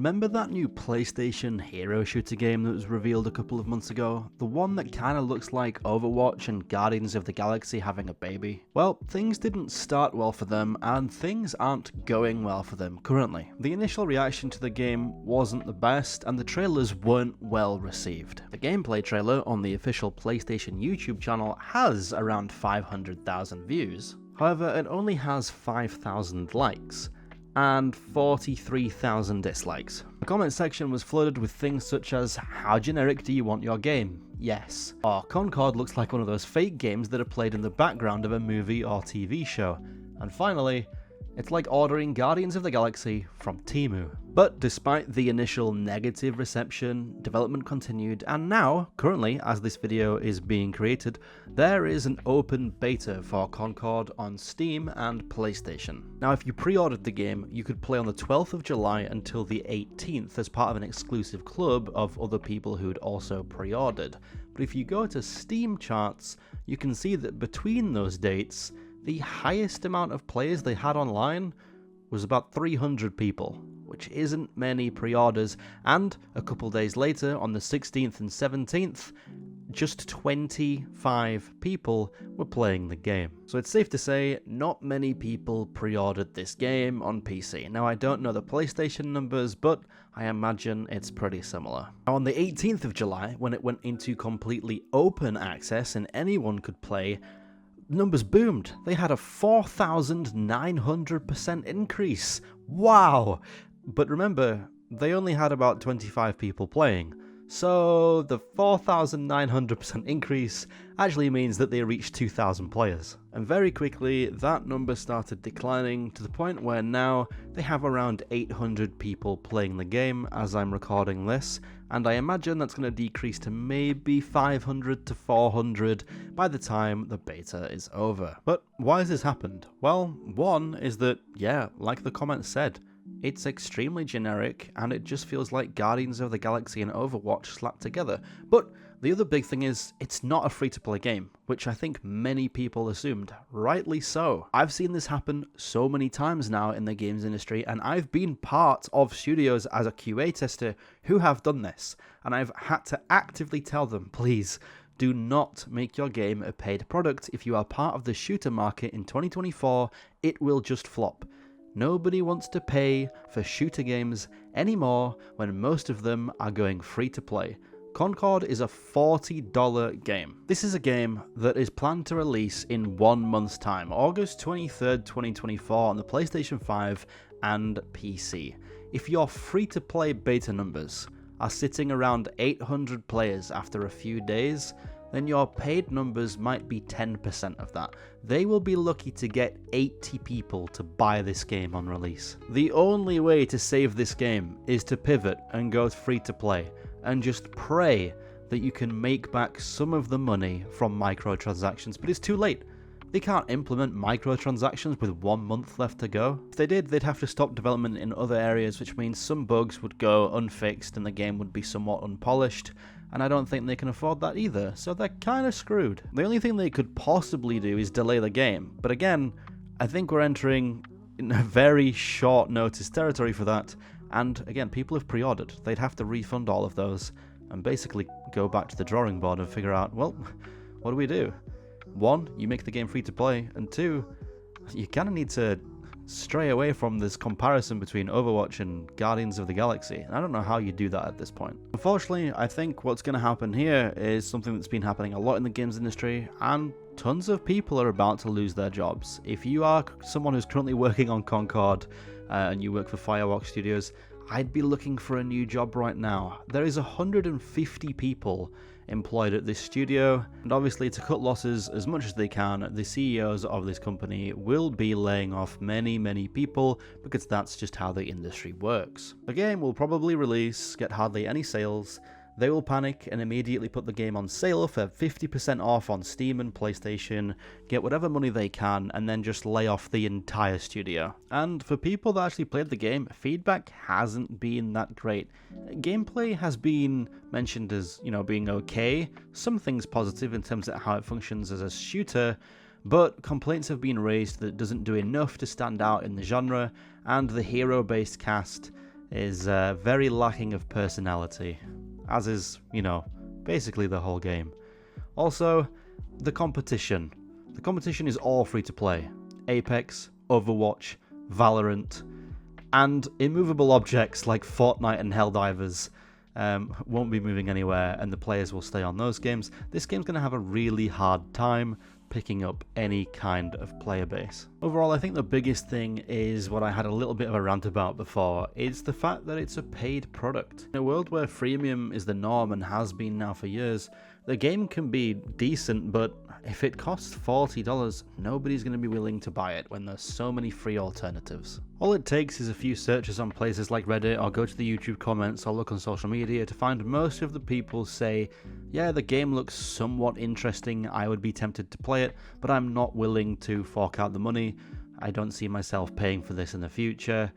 Remember that new PlayStation hero shooter game that was revealed a couple of months ago? The one that kinda looks like Overwatch and Guardians of the Galaxy having a baby? Well, things didn't start well for them, and things aren't going well for them currently. The initial reaction to the game wasn't the best, and the trailers weren't well received. The gameplay trailer on the official PlayStation YouTube channel has around 500,000 views. However, it only has 5,000 likes and 43,000 dislikes. The comment section was flooded with things such as, "How generic do you want your game? Yes." Or, "Concord looks like one of those fake games that are played in the background of a movie or TV show." And finally, "It's like ordering Guardians of the Galaxy from Temu." But despite the initial negative reception, development continued, and now, currently, as this video is being created, there is an open beta for Concord on Steam and PlayStation. Now, if you pre-ordered the game, you could play on the 12th of July until the 18th as part of an exclusive club of other people who'd also pre-ordered. But if you go to Steam charts, you can see that between those dates, the highest amount of players they had online was about 300 people, which isn't many pre-orders, and a couple days later, on the 16th and 17th, just 25 people were playing the game. So it's safe to say, not many people pre-ordered this game on PC. Now, I don't know the PlayStation numbers, but I imagine it's pretty similar. Now, on the 18th of July, when it went into completely open access and anyone could play, numbers boomed. They had a 4,900% increase. Wow! But remember, they only had about 25 people playing. So the 4,900% increase actually means that they reached 2,000 players. And very quickly, that number started declining to the point where now they have around 800 people playing the game as I'm recording this, and I imagine that's going to decrease to maybe 500 to 400 by the time the beta is over. But why has this happened? Well, one is that, yeah, like the comment said, it's extremely generic, and it just feels like Guardians of the Galaxy and Overwatch slapped together. But the other big thing is, it's not a free-to-play game, which I think many people assumed, rightly so. I've seen this happen so many times now in the games industry, and I've been part of studios as a QA tester who have done this, and I've had to actively tell them, please, do not make your game a paid product. If you are part of the shooter market in 2024, it will just flop. Nobody wants to pay for shooter games anymore when most of them are going free to play. Concord is a $40 game. This is a game that is planned to release in 1 month's time, August 23rd, 2024 on the PlayStation 5 and PC. If your free to play beta numbers are sitting around 800 players after a few days, then your paid numbers might be 10% of that. They will be lucky to get 80 people to buy this game on release. The only way to save this game is to pivot and go free to play, and just pray that you can make back some of the money from microtransactions, but it's too late. They can't implement microtransactions with 1 month left to go. If they did, they'd have to stop development in other areas, which means some bugs would go unfixed and the game would be somewhat unpolished, and I don't think they can afford that either, so they're kinda screwed. The only thing they could possibly do is delay the game, but again, I think we're entering in a very short notice territory for that, and again, people have pre-ordered. They'd have to refund all of those and basically go back to the drawing board and figure out, well, what do we do? One, you make the game free to play, and two, you kinda need to stray away from this comparison between Overwatch and Guardians of the Galaxy. And I don't know how you do that at this point. Unfortunately, I think what's going to happen here is something that's been happening a lot in the games industry, and tons of people are about to lose their jobs. If you are someone who's currently working on Concord and you work for Fireworks Studios, I'd be looking for a new job right now. There is 150 people employed at this studio, and obviously to cut losses as much as they can, the CEOs of this company will be laying off many people, because that's just how the industry works. The game will probably release, get hardly any sales. They will panic and immediately put the game on sale for 50% off on Steam and PlayStation, get whatever money they can, and then just lay off the entire studio. And for people that actually played the game, feedback hasn't been that great. Gameplay has been mentioned as, being okay, some things positive in terms of how it functions as a shooter, but complaints have been raised that it doesn't do enough to stand out in the genre, and the hero-based cast is very lacking of personality, as is, you know, basically the whole game. Also, the competition. The competition is all free to play. Apex, Overwatch, Valorant, and immovable objects like Fortnite and Helldivers won't be moving anywhere, and the players will stay on those games. This game's going to have a really hard time picking up any kind of player base. Overall, I think the biggest thing is what I had a little bit of a rant about before. It's the fact that it's a paid product. In a world where freemium is the norm and has been now for years, the game can be decent, but if it costs $40, nobody's going to be willing to buy it when there's so many free alternatives. All it takes is a few searches on places like Reddit, or go to the YouTube comments or look on social media to find most of the people say, yeah, the game looks somewhat interesting, I would be tempted to play it, but I'm not willing to fork out the money, I don't see myself paying for this in the future.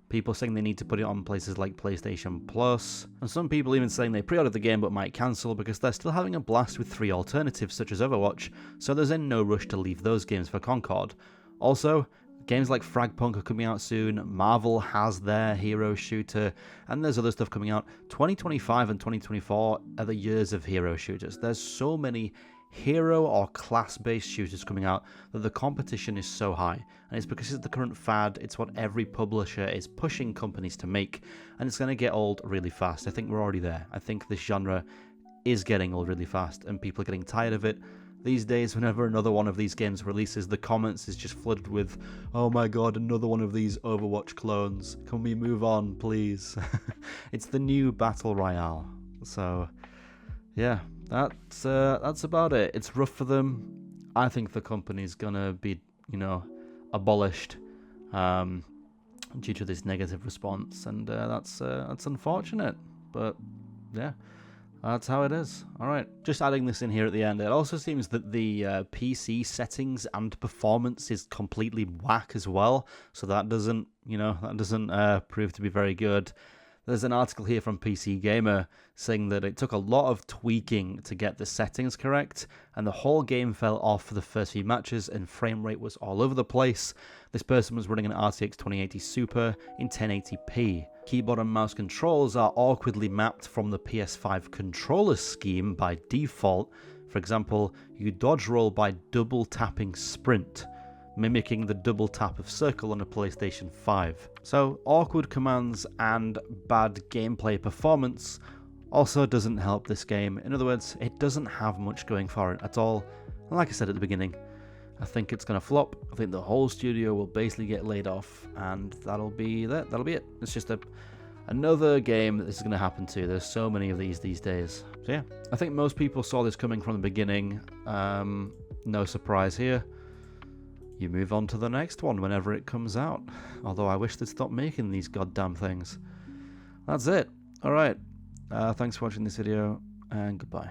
People saying they need to put it on places like PlayStation Plus, and some people even saying they pre-ordered the game but might cancel because they're still having a blast with free alternatives such as Overwatch, so there's in no rush to leave those games for Concord. Also, games like Fragpunk are coming out soon, Marvel has their hero shooter, and there's other stuff coming out. 2025 and 2024 are the years of hero shooters. There's so many hero or class-based shooters coming out that the competition is so high, and it's because it's the current fad. It's what every publisher is pushing companies to make, and it's going to get old really fast. I think we're already there. I think this genre is getting old really fast, and people are getting tired of it. These days, whenever another one of these games releases, the comments is just flooded with, oh my god, another one of these Overwatch clones, can we move on please? It's the new Battle Royale. So yeah, that's about it. It's rough for them. I think the company's gonna be, you know, abolished due to this negative response, and that's unfortunate. But yeah, that's how it is. Alright, just adding this in here at the end, it also seems that the PC settings and performance is completely whack as well, so that doesn't, you know, prove to be very good. There's an article here from PC Gamer saying that it took a lot of tweaking to get the settings correct, and the whole game fell off for the first few matches and frame rate was all over the place. This person was running an RTX 2080 Super in 1080p. Keyboard and mouse controls are awkwardly mapped from the PS5 controller scheme by default. For example, you dodge roll by double tapping sprint, mimicking the double tap of circle on a PlayStation 5. So awkward commands and bad gameplay performance also doesn't help this game. In other words, it doesn't have much going for it at all. And like I said at the beginning, I think it's going to flop. I think the whole studio will basically get laid off, and that'll be that. That'll be it. It's just another game that this is going to happen to. There's so many of these days. So yeah, I think most people saw this coming from the beginning. No surprise here. You move on to the next one whenever it comes out. Although I wish they'd stop making these goddamn things. That's it. Alright. Thanks for watching this video, and goodbye.